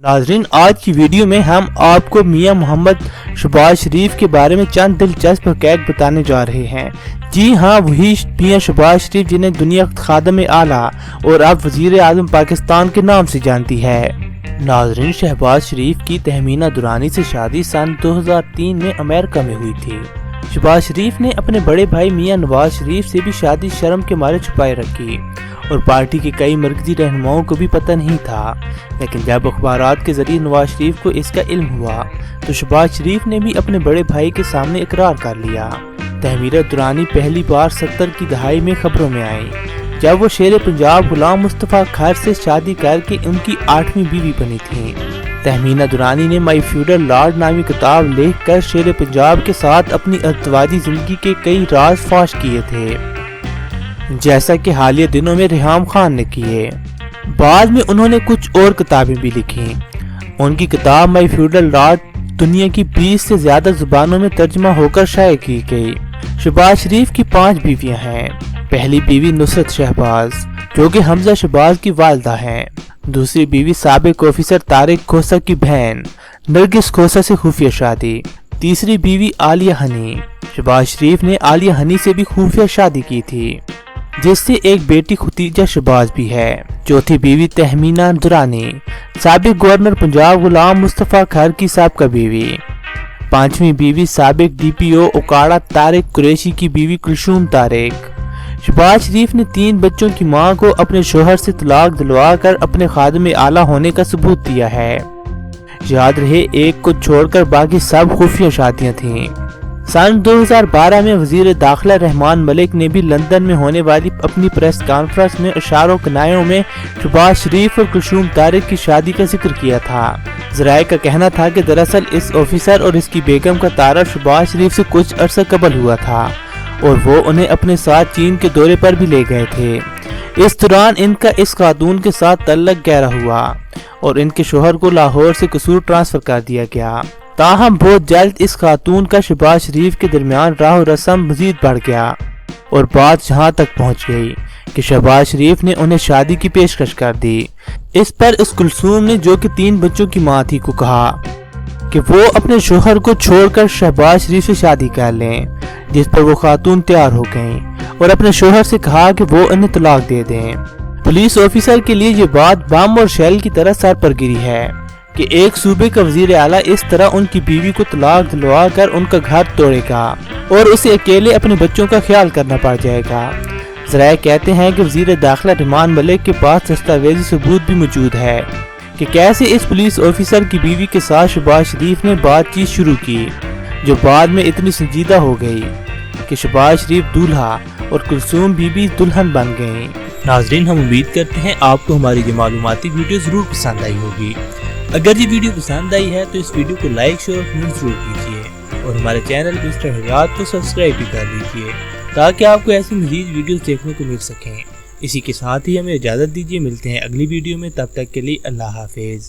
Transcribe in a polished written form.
नाजरीन, आज की वीडियो में हम आपको मियां मोहम्मद शहबाज शरीफ के बारे में चंद दिलचस्प हक़ाइक़ बताने जा रहे हैं। जी हाँ, वही मियां शहबाज शरीफ जिन्हें दुनिया खादम आला और अब वज़ीर आज़म पाकिस्तान के नाम से जानती है। नाजरीन, शहबाज शरीफ की तहमीना दुरानी से शादी सन 2003 में अमेरिका में हुई थी। शहबाज शरीफ ने अपने बड़े भाई मियां नवाज शरीफ से भी शादी शर्म के मारे छुपाए रखी और पार्टी के कई मरकजी रहनुमाओं को भी पता नहीं था। लेकिन जब अखबारात के जरिए नवाज शरीफ को इसका इल्म हुआ तो शहबाज शरीफ ने भी अपने बड़े भाई के सामने इकरार कर लिया। तहमीना दुरानी पहली बार 70 की दहाई में खबरों में आई, जब वो शेर पंजाब गुलाम मुस्तफा खैर से शादी करके उनकी 8वीं बीवी बनी थी। तहमीना दुरानी ने माई फ्यूडल लॉर्ड नामी किताब लिखकर शेर पंजाब के साथ अपनी अज़दवाजी जिंदगी के कई राज फाश किए थे, जैसा कि हालिया दिनों में रिहाम खान ने किए। बाद में उन्होंने कुछ और किताबें भी लिखी। उनकी किताब माई फ्यूडल लॉर्ड दुनिया की 20 से ज्यादा जुबानों में तर्जमा होकर शाये की गई। शहबाज शरीफ की 5 बीवियां हैं। पहली बीवी नुसरत शहबाज, जो कि हमजा शहबाज की वालिदा हैं। दूसरी बीवी साबिक ऑफिसर तारिक खोसा की बहन नरगिस खोसा से खुफिया शादी। तीसरी बीवी आलिया हनी। शहबाज शरीफ ने आलिया हनी से भी खुफिया शादी की थी, जिससे एक बेटी खुतीजा शहबाज भी है। चौथी बीवी तहमीना दुरानी, साबिक गवर्नर पंजाब गुलाम मुस्तफा खैर की साबका बीवी। 5वीं बीवी साबिक DPO उकाड़ा तारिक कुरैशी की बीवी कुलसूम तारिक। शहबाज शरीफ ने 3 बच्चों की मां को अपने शोहर से तलाक दिलवा कर अपने खादिम आला होने का सबूत दिया है। याद रहे, एक को छोड़कर बाकी सब खुफिया शादियां थीं। सन 2012 में वजीर दाखिला रहमान मलिक ने भी लंदन में होने वाली अपनी प्रेस कॉन्फ्रेंस में इशारों कनायों में शहबाज शरीफ और कुलसूम तारिक की शादी का जिक्र किया था। ज़राए का कहना था कि दरअसल इस ऑफिसर और इसकी बेगम का तारुफ शहबाज शरीफ से कुछ अरसा कबल हुआ था और वो उन्हें अपने साथ चीन के दौरे पर भी ले गए थे। इस दौरान इनका इस खातून के साथ तल्लक गहरा हुआ और इनके शोहर को लाहौर से कसूर ट्रांसफर कर दिया गया। ताहम बहुत जल्द इस खातून का शहबाज शरीफ के दरमियान राह रस्म मजीद बढ़ गया और बात यहाँ तक पहुँच गई कि शहबाज शरीफ ने उन्हें शादी की पेशकश कर दी। इस पर इस कुलसूम ने, जो कि 3 बच्चों की मां थी, को कहा कि वो अपने शोहर को छोड़कर शहबाज शरीफ से शादी कर लें, जिस पर वो खातून तैयार हो गईं और अपने शोहर से कहा कि वो उन्हें तलाक दे दें। पुलिस ऑफिसर के लिए ये बात बम और शैल की तरह सर पर गिरी है कि एक सूबे का वजीर आला इस तरह उनकी बीवी को तलाक दिलवा कर उनका घर तोड़ेगा और उसे अकेले अपने बच्चों का ख्याल करना पड़ जाएगा। ज़राए कहते हैं कि वजीर दाखिला रहमान मलिक के पास दस्तावेजी सबूत भी मौजूद है कि कैसे इस पुलिस ऑफिसर की बीवी के साथ शहबाज शरीफ ने बातचीत शुरू की, जो बाद में इतनी संजीदा हो गई कि शहबाज शरीफ दूल्हा और कुलसूम बीबी दुल्हन बन गयी। नाजरीन, हम उम्मीद करते हैं आपको हमारी ये मालूमाती वीडियो जरूर पसंद आई होगी। अगर ये वीडियो पसंद आई है तो इस वीडियो को लाइक, शेयर और कमेंट जरूर कीजिए और हमारे चैनल मिस्टर हयात को सब्सक्राइब भी कर लीजिए, ताकि आपको ऐसी मज़ीद वीडियोस देखने को मिल सकें। इसी के साथ ही हमें इजाज़त दीजिए, मिलते हैं अगली वीडियो में। तब तक के लिए अल्लाह हाफिज़।